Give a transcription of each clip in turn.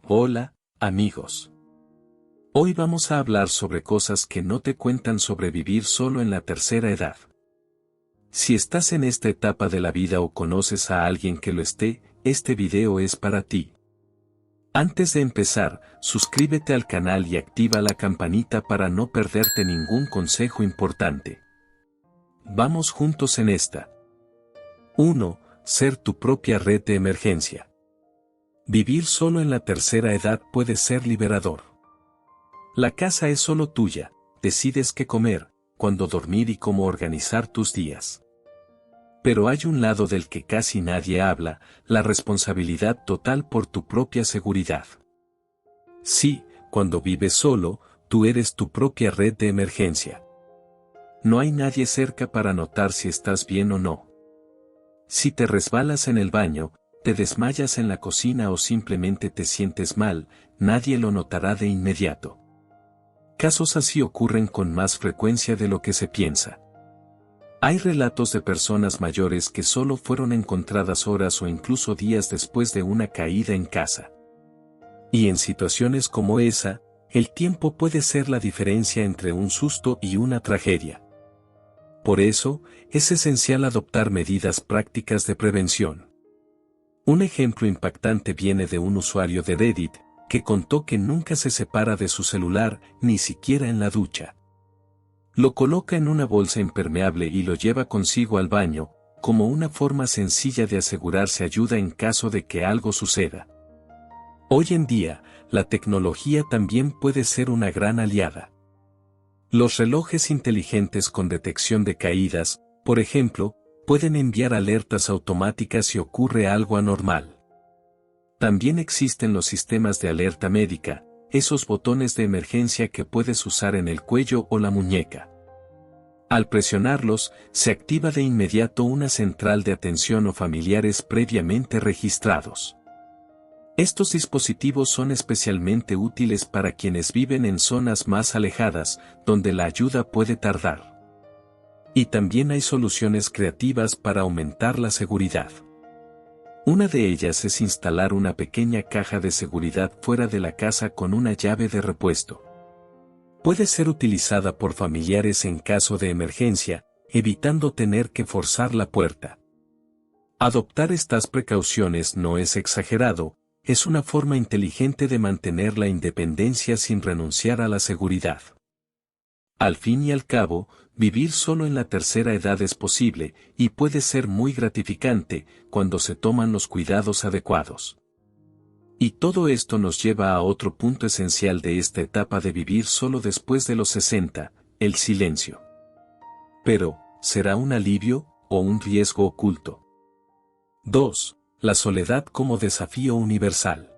Hola, amigos. Hoy vamos a hablar sobre cosas que no te cuentan sobre vivir solo en la tercera edad. Si estás en esta etapa de la vida o conoces a alguien que lo esté, este video es para ti. Antes de empezar, suscríbete al canal y activa la campanita para no perderte ningún consejo importante. Vamos juntos en esta. 1. Ser tu propia red de emergencia. Vivir solo en la tercera edad puede ser liberador. La casa es solo tuya, decides qué comer, cuándo dormir y cómo organizar tus días. Pero hay un lado del que casi nadie habla, la responsabilidad total por tu propia seguridad. Sí, cuando vives solo, tú eres tu propia red de emergencia. No hay nadie cerca para notar si estás bien o no. Si te resbalas en el baño, te desmayas en la cocina o simplemente te sientes mal, nadie lo notará de inmediato. Casos así ocurren con más frecuencia de lo que se piensa. Hay relatos de personas mayores que solo fueron encontradas horas o incluso días después de una caída en casa. Y en situaciones como esa, el tiempo puede ser la diferencia entre un susto y una tragedia. Por eso, es esencial adoptar medidas prácticas de prevención. Un ejemplo impactante viene de un usuario de Reddit, que contó que nunca se separa de su celular, ni siquiera en la ducha. Lo coloca en una bolsa impermeable y lo lleva consigo al baño, como una forma sencilla de asegurarse ayuda en caso de que algo suceda. Hoy en día, la tecnología también puede ser una gran aliada. Los relojes inteligentes con detección de caídas, por ejemplo, pueden enviar alertas automáticas si ocurre algo anormal. También existen los sistemas de alerta médica, esos botones de emergencia que puedes usar en el cuello o la muñeca. Al presionarlos, se activa de inmediato una central de atención o familiares previamente registrados. Estos dispositivos son especialmente útiles para quienes viven en zonas más alejadas, donde la ayuda puede tardar. Y también hay soluciones creativas para aumentar la seguridad. Una de ellas es instalar una pequeña caja de seguridad fuera de la casa con una llave de repuesto. Puede ser utilizada por familiares en caso de emergencia, evitando tener que forzar la puerta. Adoptar estas precauciones no es exagerado, es una forma inteligente de mantener la independencia sin renunciar a la seguridad. Al fin y al cabo, vivir solo en la tercera edad es posible, y puede ser muy gratificante, cuando se toman los cuidados adecuados. Y todo esto nos lleva a otro punto esencial de esta etapa de vivir solo después de los 60, el silencio. Pero, ¿será un alivio, o un riesgo oculto? 2. La soledad como desafío universal.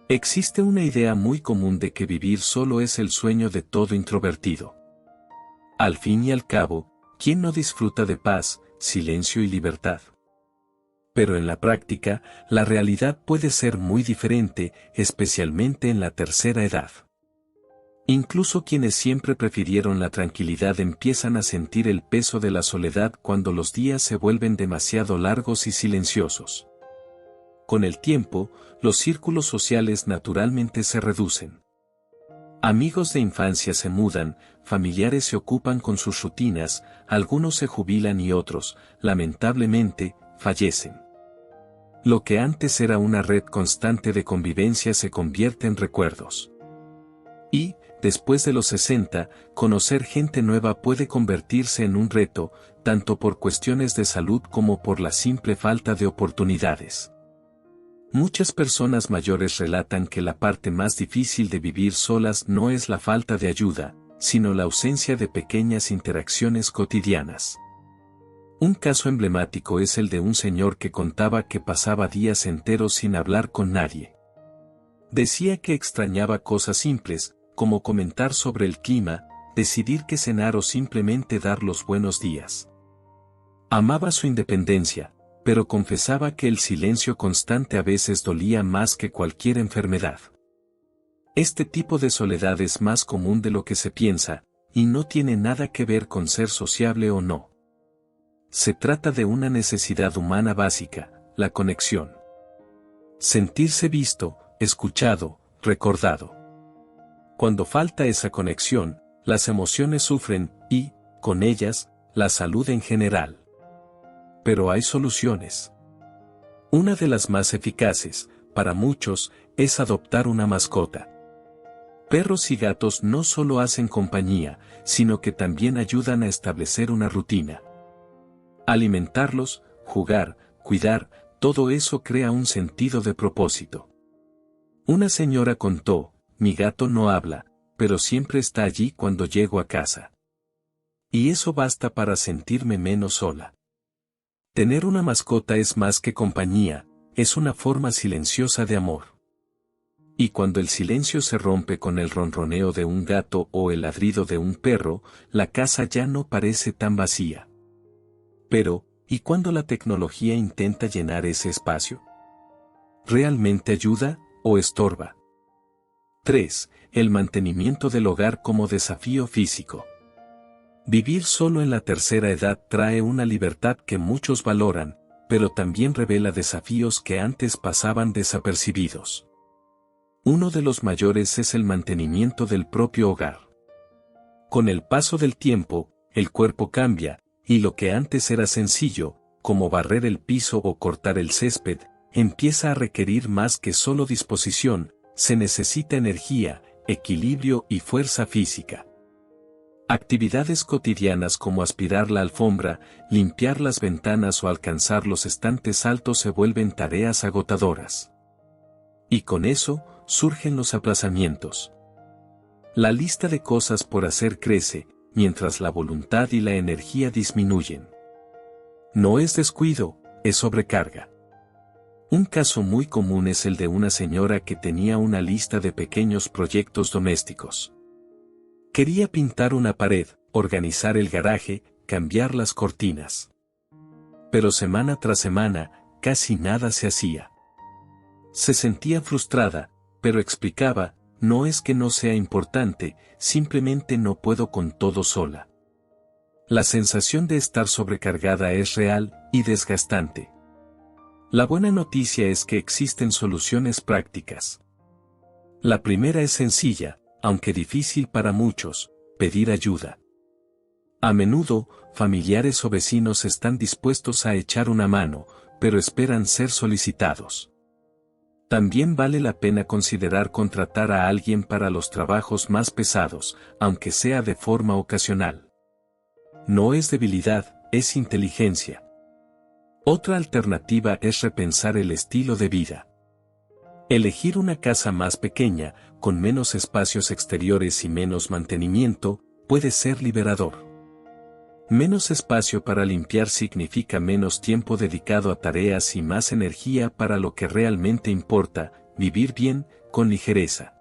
Existe una idea muy común de que vivir solo es el sueño de todo introvertido. Al fin y al cabo, ¿quién no disfruta de paz, silencio y libertad? Pero en la práctica, la realidad puede ser muy diferente, especialmente en la tercera edad. Incluso quienes siempre prefirieron la tranquilidad empiezan a sentir el peso de la soledad cuando los días se vuelven demasiado largos y silenciosos. Con el tiempo, los círculos sociales naturalmente se reducen. Amigos de infancia se mudan, familiares se ocupan con sus rutinas, algunos se jubilan y otros, lamentablemente, fallecen. Lo que antes era una red constante de convivencia se convierte en recuerdos. Y, después de los 60, conocer gente nueva puede convertirse en un reto, tanto por cuestiones de salud como por la simple falta de oportunidades. Muchas personas mayores relatan que la parte más difícil de vivir solas no es la falta de ayuda, sino la ausencia de pequeñas interacciones cotidianas. Un caso emblemático es el de un señor que contaba que pasaba días enteros sin hablar con nadie. Decía que extrañaba cosas simples, como comentar sobre el clima, decidir qué cenar o simplemente dar los buenos días. Amaba su independencia, pero confesaba que el silencio constante a veces dolía más que cualquier enfermedad. Este tipo de soledad es más común de lo que se piensa, y no tiene nada que ver con ser sociable o no. Se trata de una necesidad humana básica, la conexión. Sentirse visto, escuchado, recordado. Cuando falta esa conexión, las emociones sufren y, con ellas, la salud en general. Pero hay soluciones. Una de las más eficaces, para muchos, es adoptar una mascota. Perros y gatos no solo hacen compañía, sino que también ayudan a establecer una rutina. Alimentarlos, jugar, cuidar, todo eso crea un sentido de propósito. Una señora contó, mi gato no habla, pero siempre está allí cuando llego a casa. Y eso basta para sentirme menos sola. Tener una mascota es más que compañía, es una forma silenciosa de amor. Y cuando el silencio se rompe con el ronroneo de un gato o el ladrido de un perro, la casa ya no parece tan vacía. Pero, ¿y cuando la tecnología intenta llenar ese espacio? ¿Realmente ayuda o estorba? 3. El mantenimiento del hogar como desafío físico. Vivir solo en la tercera edad trae una libertad que muchos valoran, pero también revela desafíos que antes pasaban desapercibidos. Uno de los mayores es el mantenimiento del propio hogar. Con el paso del tiempo, el cuerpo cambia, y lo que antes era sencillo, como barrer el piso o cortar el césped, empieza a requerir más que solo disposición, se necesita energía, equilibrio y fuerza física. Actividades cotidianas como aspirar la alfombra, limpiar las ventanas o alcanzar los estantes altos se vuelven tareas agotadoras. Y con eso, surgen los aplazamientos. La lista de cosas por hacer crece, mientras la voluntad y la energía disminuyen. No es descuido, es sobrecarga. Un caso muy común es el de una señora que tenía una lista de pequeños proyectos domésticos. Quería pintar una pared, organizar el garaje, cambiar las cortinas. Pero semana tras semana, casi nada se hacía. Se sentía frustrada, pero explicaba, no es que no sea importante, simplemente no puedo con todo sola. La sensación de estar sobrecargada es real y desgastante. La buena noticia es que existen soluciones prácticas. La primera es sencilla, aunque difícil para muchos, pedir ayuda. A menudo, familiares o vecinos están dispuestos a echar una mano, pero esperan ser solicitados. También vale la pena considerar contratar a alguien para los trabajos más pesados, aunque sea de forma ocasional. No es debilidad, es inteligencia. Otra alternativa es repensar el estilo de vida. Elegir una casa más pequeña, con menos espacios exteriores y menos mantenimiento, puede ser liberador. Menos espacio para limpiar significa menos tiempo dedicado a tareas y más energía para lo que realmente importa, vivir bien, con ligereza.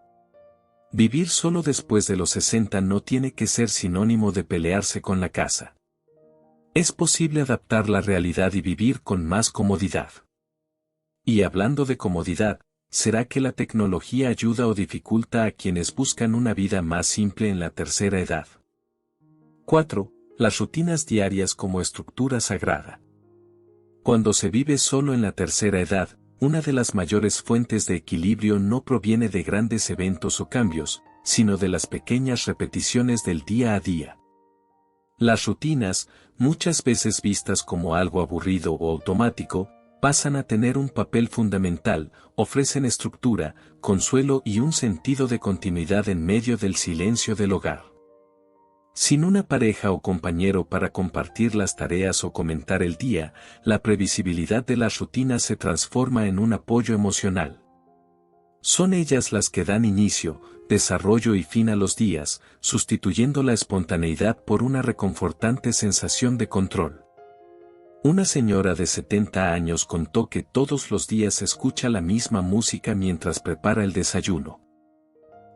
Vivir solo después de los 60 no tiene que ser sinónimo de pelearse con la casa. Es posible adaptar la realidad y vivir con más comodidad. Y hablando de comodidad, ¿será que la tecnología ayuda o dificulta a quienes buscan una vida más simple en la tercera edad? 4. Las rutinas diarias como estructura sagrada. Cuando se vive solo en la tercera edad, una de las mayores fuentes de equilibrio no proviene de grandes eventos o cambios, sino de las pequeñas repeticiones del día a día. Las rutinas, muchas veces vistas como algo aburrido o automático, pasan a tener un papel fundamental, ofrecen estructura, consuelo y un sentido de continuidad en medio del silencio del hogar. Sin una pareja o compañero para compartir las tareas o comentar el día, la previsibilidad de las rutinas se transforma en un apoyo emocional. Son ellas las que dan inicio, desarrollo y fin a los días, sustituyendo la espontaneidad por una reconfortante sensación de control. Una señora de 70 años contó que todos los días escucha la misma música mientras prepara el desayuno.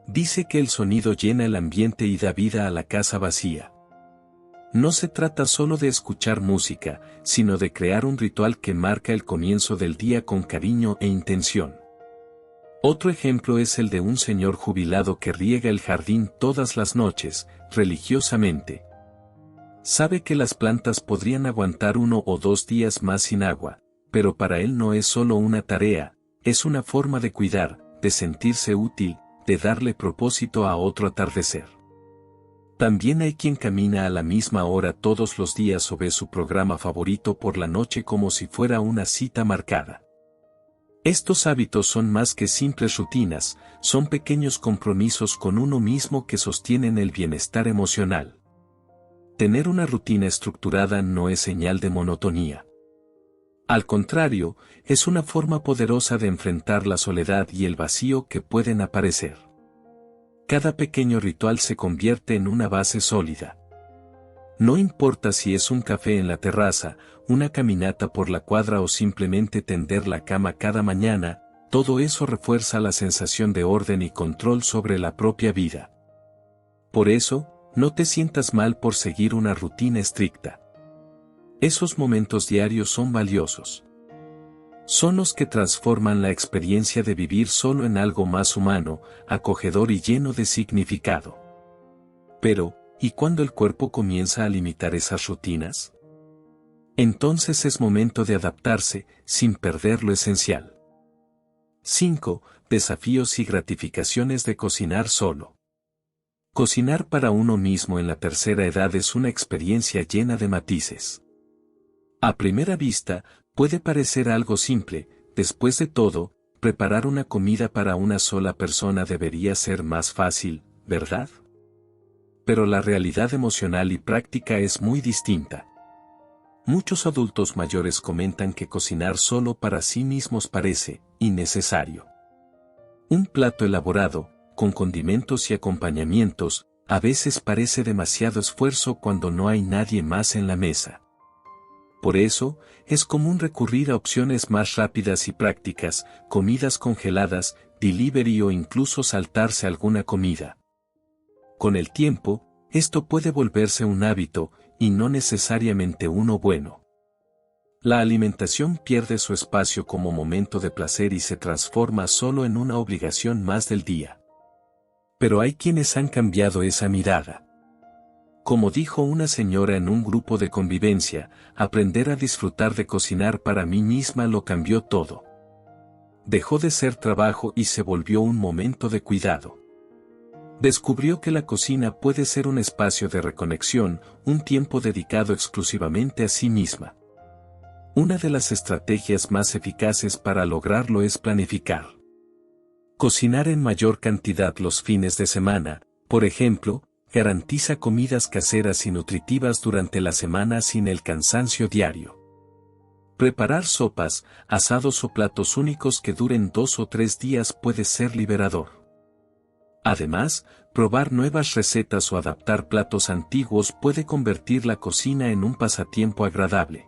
Dice que el sonido llena el ambiente y da vida a la casa vacía. No se trata solo de escuchar música, sino de crear un ritual que marca el comienzo del día con cariño e intención. Otro ejemplo es el de un señor jubilado que riega el jardín todas las noches, religiosamente. Sabe que las plantas podrían aguantar 1 o 2 días más sin agua, pero para él no es solo una tarea, es una forma de cuidar, de sentirse útil, de darle propósito a otro atardecer. También hay quien camina a la misma hora todos los días o ve su programa favorito por la noche como si fuera una cita marcada. Estos hábitos son más que simples rutinas, son pequeños compromisos con uno mismo que sostienen el bienestar emocional. Tener una rutina estructurada no es señal de monotonía. Al contrario, es una forma poderosa de enfrentar la soledad y el vacío que pueden aparecer. Cada pequeño ritual se convierte en una base sólida. No importa si es un café en la terraza, una caminata por la cuadra o simplemente tender la cama cada mañana, todo eso refuerza la sensación de orden y control sobre la propia vida. Por eso, no te sientas mal por seguir una rutina estricta. Esos momentos diarios son valiosos. Son los que transforman la experiencia de vivir solo en algo más humano, acogedor y lleno de significado. Pero, ¿y cuando el cuerpo comienza a limitar esas rutinas? Entonces es momento de adaptarse, sin perder lo esencial. 5. Desafíos y gratificaciones de cocinar solo. Cocinar para uno mismo en la tercera edad es una experiencia llena de matices. A primera vista, puede parecer algo simple, después de todo, preparar una comida para una sola persona debería ser más fácil, ¿verdad? Pero la realidad emocional y práctica es muy distinta. Muchos adultos mayores comentan que cocinar solo para sí mismos parece innecesario. Un plato elaborado, con condimentos y acompañamientos, a veces parece demasiado esfuerzo cuando no hay nadie más en la mesa. Por eso, es común recurrir a opciones más rápidas y prácticas, comidas congeladas, delivery o incluso saltarse alguna comida. Con el tiempo, esto puede volverse un hábito, y no necesariamente uno bueno. La alimentación pierde su espacio como momento de placer y se transforma solo en una obligación más del día. Pero hay quienes han cambiado esa mirada. Como dijo una señora en un grupo de convivencia, aprender a disfrutar de cocinar para mí misma lo cambió todo. Dejó de ser trabajo y se volvió un momento de cuidado. Descubrió que la cocina puede ser un espacio de reconexión, un tiempo dedicado exclusivamente a sí misma. Una de las estrategias más eficaces para lograrlo es planificar. Cocinar en mayor cantidad los fines de semana, por ejemplo, garantiza comidas caseras y nutritivas durante la semana sin el cansancio diario. Preparar sopas, asados o platos únicos que duren 2 o 3 días puede ser liberador. Además, probar nuevas recetas o adaptar platos antiguos puede convertir la cocina en un pasatiempo agradable.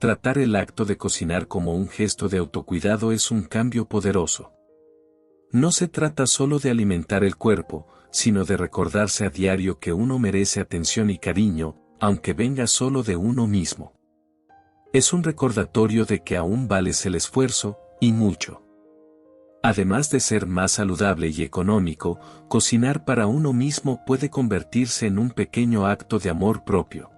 Tratar el acto de cocinar como un gesto de autocuidado es un cambio poderoso. No se trata solo de alimentar el cuerpo, sino de recordarse a diario que uno merece atención y cariño, aunque venga solo de uno mismo. Es un recordatorio de que aún vales el esfuerzo, y mucho. Además de ser más saludable y económico, cocinar para uno mismo puede convertirse en un pequeño acto de amor propio.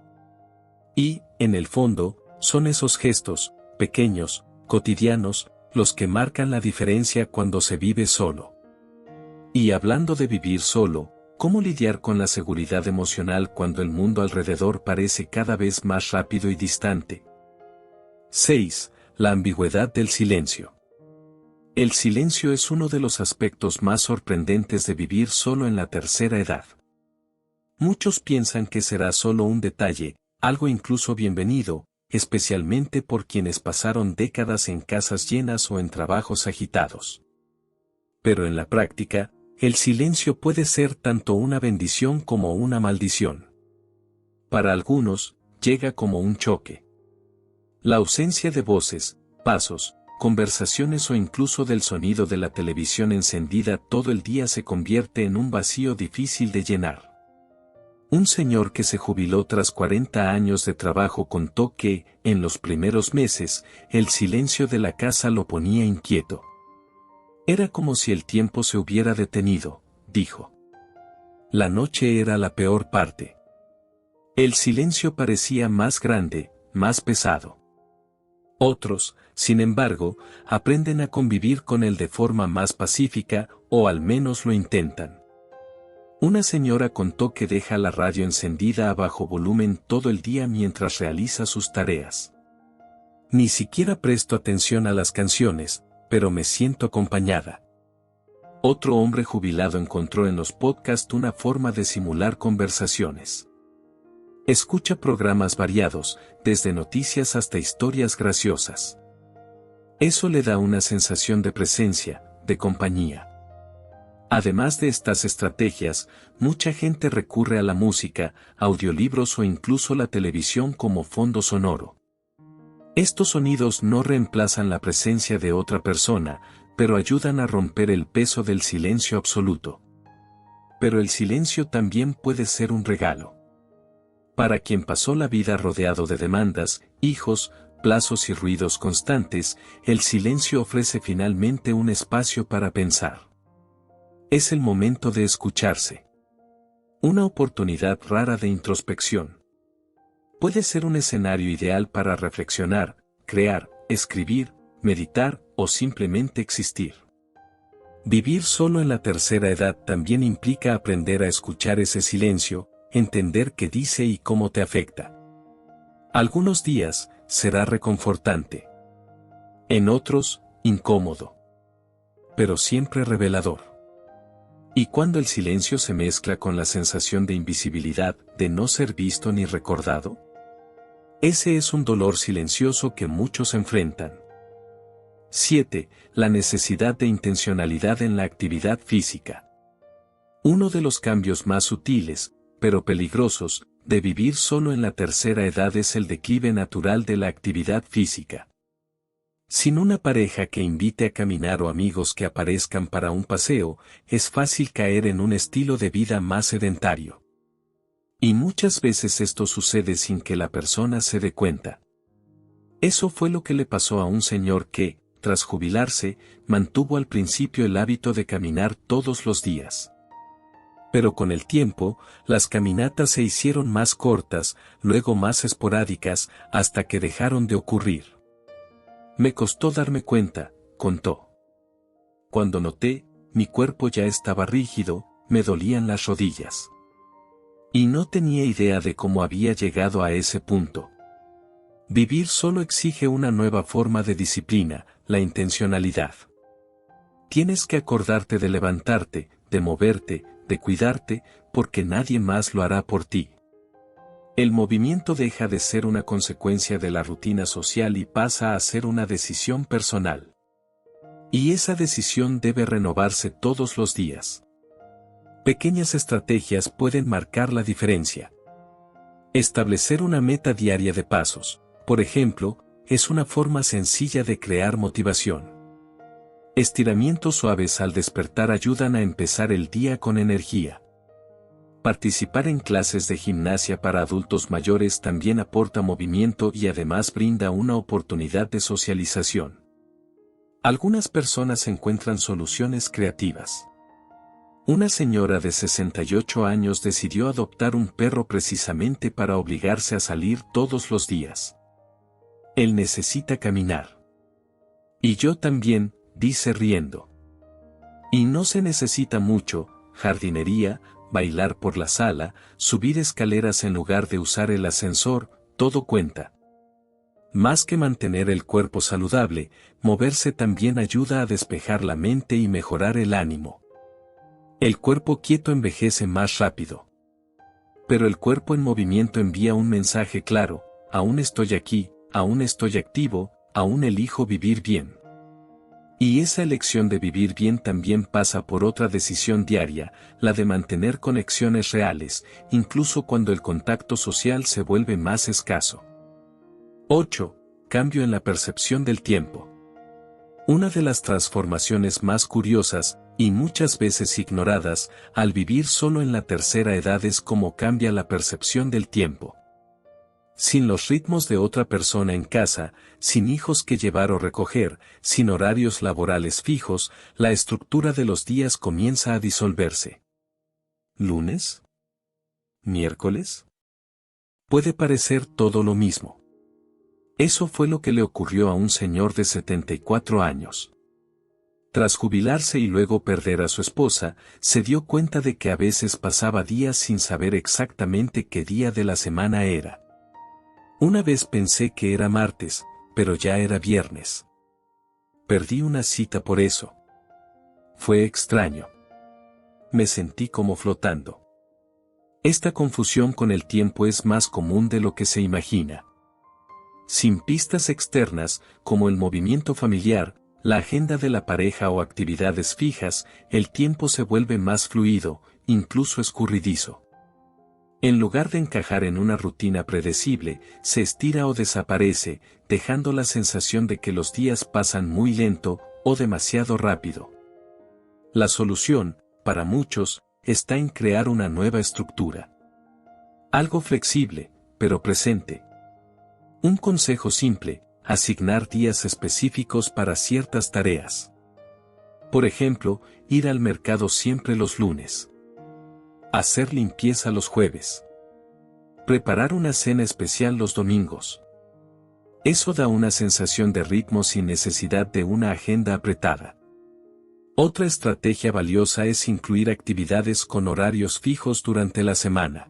Y, en el fondo, son esos gestos, pequeños, cotidianos, los que marcan la diferencia cuando se vive solo. Y hablando de vivir solo, ¿cómo lidiar con la seguridad emocional cuando el mundo alrededor parece cada vez más rápido y distante? 6. La ambigüedad del silencio. El silencio es uno de los aspectos más sorprendentes de vivir solo en la tercera edad. Muchos piensan que será solo un detalle, algo incluso bienvenido, especialmente por quienes pasaron décadas en casas llenas o en trabajos agitados. Pero en la práctica, el silencio puede ser tanto una bendición como una maldición. Para algunos, llega como un choque. La ausencia de voces, pasos, conversaciones o incluso del sonido de la televisión encendida todo el día se convierte en un vacío difícil de llenar. Un señor que se jubiló tras 40 años de trabajo contó que, en los primeros meses, el silencio de la casa lo ponía inquieto. Era como si el tiempo se hubiera detenido, dijo. La noche era la peor parte. El silencio parecía más grande, más pesado. Otros, sin embargo, aprenden a convivir con él de forma más pacífica, o al menos lo intentan. Una señora contó que deja la radio encendida a bajo volumen todo el día mientras realiza sus tareas. Ni siquiera presto atención a las canciones, pero me siento acompañada. Otro hombre jubilado encontró en los podcasts una forma de simular conversaciones. Escucha programas variados, desde noticias hasta historias graciosas. Eso le da una sensación de presencia, de compañía. Además de estas estrategias, mucha gente recurre a la música, audiolibros o incluso la televisión como fondo sonoro. Estos sonidos no reemplazan la presencia de otra persona, pero ayudan a romper el peso del silencio absoluto. Pero el silencio también puede ser un regalo. Para quien pasó la vida rodeado de demandas, hijos, plazos y ruidos constantes, el silencio ofrece finalmente un espacio para pensar. Es el momento de escucharse. Una oportunidad rara de introspección. Puede ser un escenario ideal para reflexionar, crear, escribir, meditar o simplemente existir. Vivir solo en la tercera edad también implica aprender a escuchar ese silencio, entender qué dice y cómo te afecta. Algunos días, será reconfortante. En otros, incómodo. Pero siempre revelador. Y cuando el silencio se mezcla con la sensación de invisibilidad, de no ser visto ni recordado, ese es un dolor silencioso que muchos enfrentan. 7. La necesidad de intencionalidad en la actividad física. Uno de los cambios más sutiles, pero peligrosos, de vivir solo en la tercera edad es el declive natural de la actividad física. Sin una pareja que invite a caminar o amigos que aparezcan para un paseo, es fácil caer en un estilo de vida más sedentario. Y muchas veces esto sucede sin que la persona se dé cuenta. Eso fue lo que le pasó a un señor que, tras jubilarse, mantuvo al principio el hábito de caminar todos los días. Pero con el tiempo, las caminatas se hicieron más cortas, luego más esporádicas, hasta que dejaron de ocurrir. Me costó darme cuenta, contó. Cuando noté, mi cuerpo ya estaba rígido, me dolían las rodillas. Y no tenía idea de cómo había llegado a ese punto. Vivir solo exige una nueva forma de disciplina, la intencionalidad. Tienes que acordarte de levantarte, de moverte, de cuidarte, porque nadie más lo hará por ti. El movimiento deja de ser una consecuencia de la rutina social y pasa a ser una decisión personal. Y esa decisión debe renovarse todos los días. Pequeñas estrategias pueden marcar la diferencia. Establecer una meta diaria de pasos, por ejemplo, es una forma sencilla de crear motivación. Estiramientos suaves al despertar ayudan a empezar el día con energía. Participar en clases de gimnasia para adultos mayores también aporta movimiento y además brinda una oportunidad de socialización. Algunas personas encuentran soluciones creativas. Una señora de 68 años decidió adoptar un perro precisamente para obligarse a salir todos los días. Él necesita caminar. Y yo también, dice riendo. Y no se necesita mucho, jardinería, bailar por la sala, subir escaleras en lugar de usar el ascensor, todo cuenta. Más que mantener el cuerpo saludable, moverse también ayuda a despejar la mente y mejorar el ánimo. El cuerpo quieto envejece más rápido. Pero el cuerpo en movimiento envía un mensaje claro: aún estoy aquí, aún estoy activo, aún elijo vivir bien. Y esa elección de vivir bien también pasa por otra decisión diaria, la de mantener conexiones reales, incluso cuando el contacto social se vuelve más escaso. 8. Cambio en la percepción del tiempo. Una de las transformaciones más curiosas, y muchas veces ignoradas, al vivir solo en la tercera edad es cómo cambia la percepción del tiempo. Sin los ritmos de otra persona en casa, sin hijos que llevar o recoger, sin horarios laborales fijos, la estructura de los días comienza a disolverse. ¿Lunes? ¿Miércoles? Puede parecer todo lo mismo. Eso fue lo que le ocurrió a un señor de 74 años. Tras jubilarse y luego perder a su esposa, se dio cuenta de que a veces pasaba días sin saber exactamente qué día de la semana era. Una vez pensé que era martes, pero ya era viernes. Perdí una cita por eso. Fue extraño. Me sentí como flotando. Esta confusión con el tiempo es más común de lo que se imagina. Sin pistas externas, como el movimiento familiar, la agenda de la pareja o actividades fijas, el tiempo se vuelve más fluido, incluso escurridizo. En lugar de encajar en una rutina predecible, se estira o desaparece, dejando la sensación de que los días pasan muy lento o demasiado rápido. La solución, para muchos, está en crear una nueva estructura. Algo flexible, pero presente. Un consejo simple: asignar días específicos para ciertas tareas. Por ejemplo, ir al mercado siempre los lunes. Hacer limpieza los jueves. Preparar una cena especial los domingos. Eso da una sensación de ritmo sin necesidad de una agenda apretada. Otra estrategia valiosa es incluir actividades con horarios fijos durante la semana.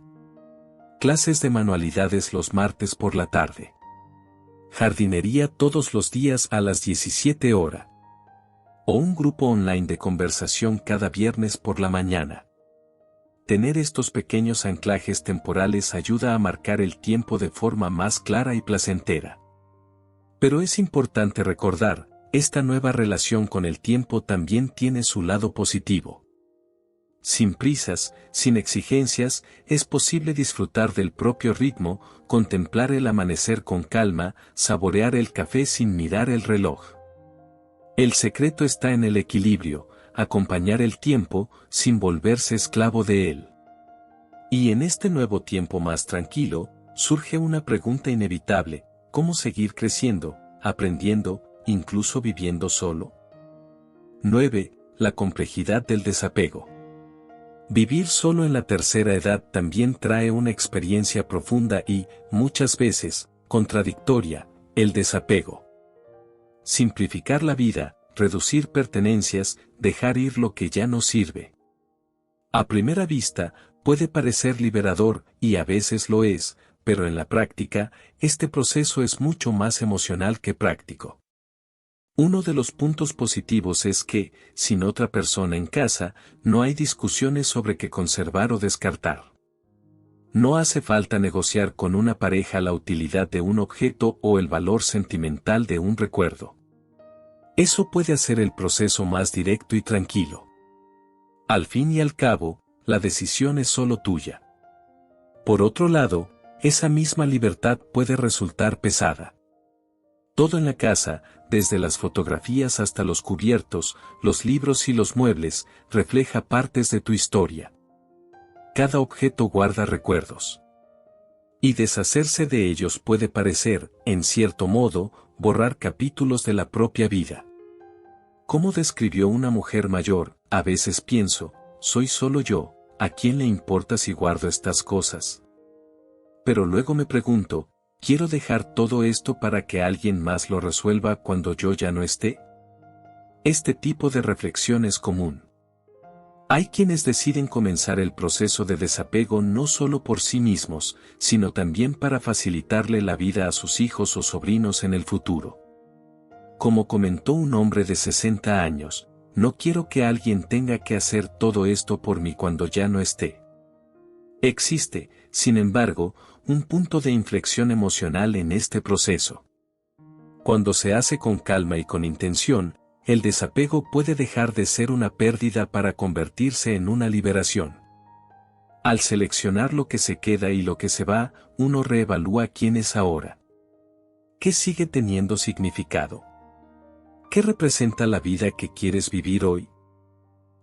Clases de manualidades los martes por la tarde. Jardinería todos los días a las 17 horas. O un grupo online de conversación cada viernes por la mañana. Tener estos pequeños anclajes temporales ayuda a marcar el tiempo de forma más clara y placentera. Pero es importante recordar, esta nueva relación con el tiempo también tiene su lado positivo. Sin prisas, sin exigencias, es posible disfrutar del propio ritmo, contemplar el amanecer con calma, saborear el café sin mirar el reloj. El secreto está en el equilibrio, acompañar el tiempo, sin volverse esclavo de él. Y en este nuevo tiempo más tranquilo, surge una pregunta inevitable: ¿cómo seguir creciendo, aprendiendo, incluso viviendo solo? 9. La complejidad del desapego. Vivir solo en la tercera edad también trae una experiencia profunda y, muchas veces, contradictoria: el desapego. Simplificar la vida, reducir pertenencias, dejar ir lo que ya no sirve. A primera vista, puede parecer liberador, y a veces lo es, pero en la práctica, este proceso es mucho más emocional que práctico. Uno de los puntos positivos es que, sin otra persona en casa, no hay discusiones sobre qué conservar o descartar. No hace falta negociar con una pareja la utilidad de un objeto o el valor sentimental de un recuerdo. Eso puede hacer el proceso más directo y tranquilo. Al fin y al cabo, la decisión es solo tuya. Por otro lado, esa misma libertad puede resultar pesada. Todo en la casa, desde las fotografías hasta los cubiertos, los libros y los muebles, refleja partes de tu historia. Cada objeto guarda recuerdos. Y deshacerse de ellos puede parecer, en cierto modo, borrar capítulos de la propia vida. ¿Cómo describió una mujer mayor? A veces pienso, soy solo yo, ¿a quién le importa si guardo estas cosas? Pero luego me pregunto, ¿quiero dejar todo esto para que alguien más lo resuelva cuando yo ya no esté? Este tipo de reflexión es común. Hay quienes deciden comenzar el proceso de desapego no solo por sí mismos, sino también para facilitarle la vida a sus hijos o sobrinos en el futuro. Como comentó un hombre de 60 años, no quiero que alguien tenga que hacer todo esto por mí cuando ya no esté. Existe, sin embargo, un punto de inflexión emocional en este proceso. Cuando se hace con calma y con intención, el desapego puede dejar de ser una pérdida para convertirse en una liberación. Al seleccionar lo que se queda y lo que se va, uno reevalúa quién es ahora. ¿Qué sigue teniendo significado? ¿Qué representa la vida que quieres vivir hoy?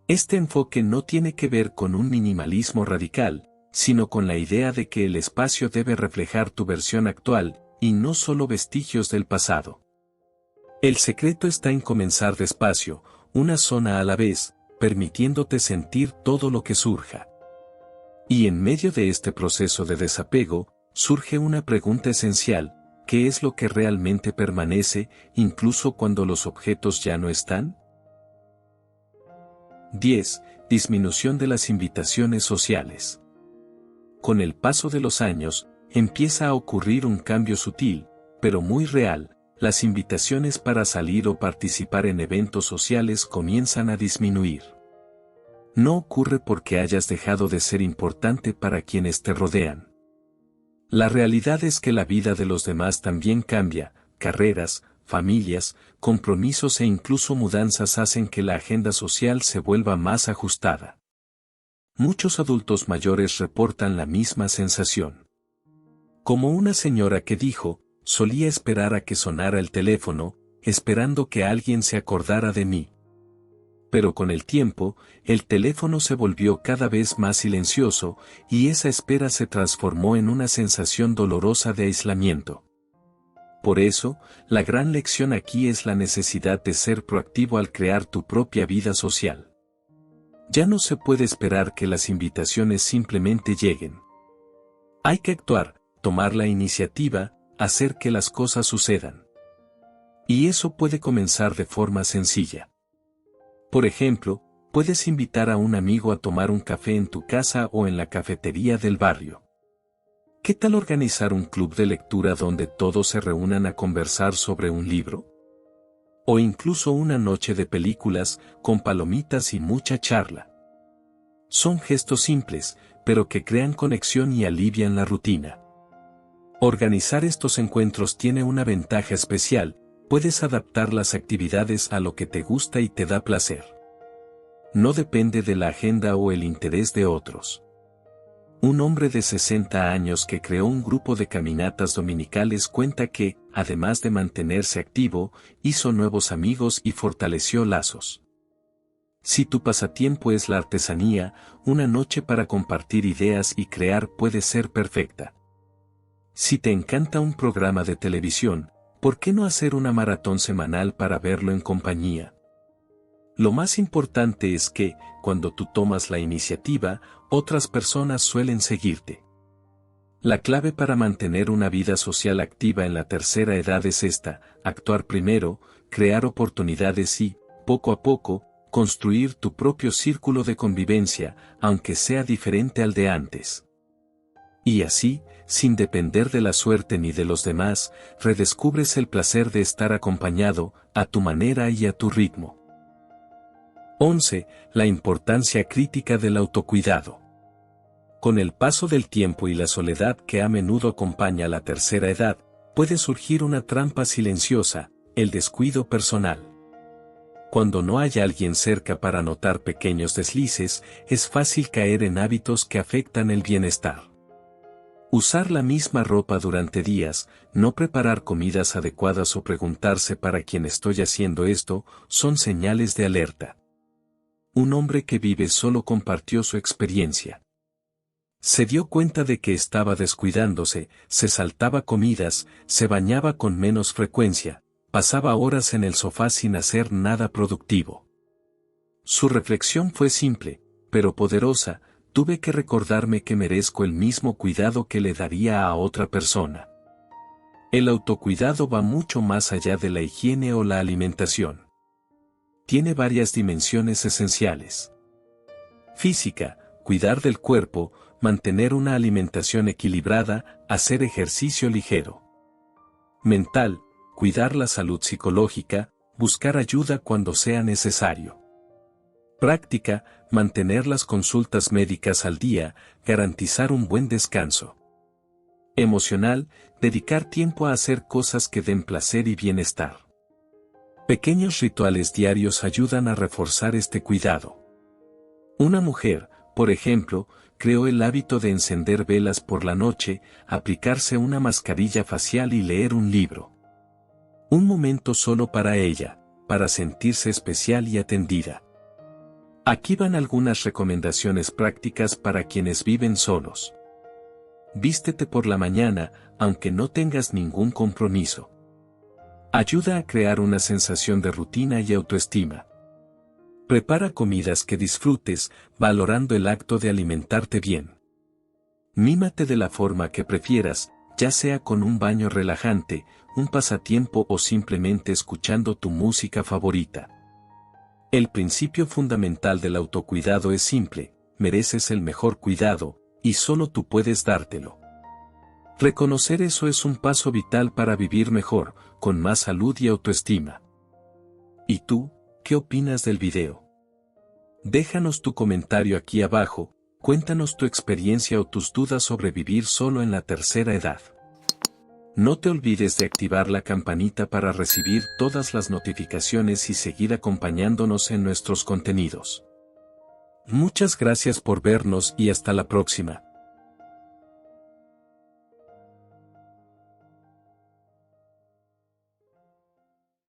Este enfoque no tiene que ver con un minimalismo radical, sino con la idea de que el espacio debe reflejar tu versión actual, y no solo vestigios del pasado. El secreto está en comenzar despacio, una zona a la vez, permitiéndote sentir todo lo que surja. Y en medio de este proceso de desapego, surge una pregunta esencial: ¿qué es lo que realmente permanece, incluso cuando los objetos ya no están? 10. Disminución de las invitaciones sociales. Con el paso de los años, empieza a ocurrir un cambio sutil, pero muy real. Las invitaciones para salir o participar en eventos sociales comienzan a disminuir. No ocurre porque hayas dejado de ser importante para quienes te rodean. La realidad es que la vida de los demás también cambia, carreras, familias, compromisos e incluso mudanzas hacen que la agenda social se vuelva más ajustada. Muchos adultos mayores reportan la misma sensación. Como una señora que dijo, solía esperar a que sonara el teléfono, esperando que alguien se acordara de mí. Pero con el tiempo, el teléfono se volvió cada vez más silencioso, y esa espera se transformó en una sensación dolorosa de aislamiento. Por eso, la gran lección aquí es la necesidad de ser proactivo al crear tu propia vida social. Ya no se puede esperar que las invitaciones simplemente lleguen. Hay que actuar, tomar la iniciativa, hacer que las cosas sucedan. Y eso puede comenzar de forma sencilla. Por ejemplo, puedes invitar a un amigo a tomar un café en tu casa o en la cafetería del barrio. ¿Qué tal organizar un club de lectura donde todos se reúnan a conversar sobre un libro? O incluso una noche de películas, con palomitas y mucha charla. Son gestos simples, pero que crean conexión y alivian la rutina. Organizar estos encuentros tiene una ventaja especial: puedes adaptar las actividades a lo que te gusta y te da placer. No depende de la agenda o el interés de otros. Un hombre de 60 años que creó un grupo de caminatas dominicales cuenta que, además de mantenerse activo, hizo nuevos amigos y fortaleció lazos. Si tu pasatiempo es la artesanía, una noche para compartir ideas y crear puede ser perfecta. Si te encanta un programa de televisión, ¿por qué no hacer una maratón semanal para verlo en compañía? Lo más importante es que, cuando tú tomas la iniciativa, otras personas suelen seguirte. La clave para mantener una vida social activa en la tercera edad es esta: actuar primero, crear oportunidades y, poco a poco, construir tu propio círculo de convivencia, aunque sea diferente al de antes. Y así, sin depender de la suerte ni de los demás, redescubres el placer de estar acompañado, a tu manera y a tu ritmo. 11. La importancia crítica del autocuidado. Con el paso del tiempo y la soledad que a menudo acompaña a la tercera edad, puede surgir una trampa silenciosa: el descuido personal. Cuando no hay alguien cerca para notar pequeños deslices, es fácil caer en hábitos que afectan el bienestar. Usar la misma ropa durante días, no preparar comidas adecuadas o preguntarse ¿para quién estoy haciendo esto?, son señales de alerta. Un hombre que vive solo compartió su experiencia. Se dio cuenta de que estaba descuidándose, se saltaba comidas, se bañaba con menos frecuencia, pasaba horas en el sofá sin hacer nada productivo. Su reflexión fue simple, pero poderosa: tuve que recordarme que merezco el mismo cuidado que le daría a otra persona. El autocuidado va mucho más allá de la higiene o la alimentación. Tiene varias dimensiones esenciales. Física: cuidar del cuerpo, mantener una alimentación equilibrada, hacer ejercicio ligero. Mental: cuidar la salud psicológica, buscar ayuda cuando sea necesario. Práctica: mantener las consultas médicas al día, garantizar un buen descanso. Emocional: dedicar tiempo a hacer cosas que den placer y bienestar. Pequeños rituales diarios ayudan a reforzar este cuidado. Una mujer, por ejemplo, creó el hábito de encender velas por la noche, aplicarse una mascarilla facial y leer un libro. Un momento solo para ella, para sentirse especial y atendida. Aquí van algunas recomendaciones prácticas para quienes viven solos. Vístete por la mañana, aunque no tengas ningún compromiso. Ayuda a crear una sensación de rutina y autoestima. Prepara comidas que disfrutes, valorando el acto de alimentarte bien. Mímate de la forma que prefieras, ya sea con un baño relajante, un pasatiempo o simplemente escuchando tu música favorita. El principio fundamental del autocuidado es simple: mereces el mejor cuidado, y solo tú puedes dártelo. Reconocer eso es un paso vital para vivir mejor, con más salud y autoestima. ¿Y tú, qué opinas del video? Déjanos tu comentario aquí abajo, cuéntanos tu experiencia o tus dudas sobre vivir solo en la tercera edad. No te olvides de activar la campanita para recibir todas las notificaciones y seguir acompañándonos en nuestros contenidos. Muchas gracias por vernos y hasta la próxima.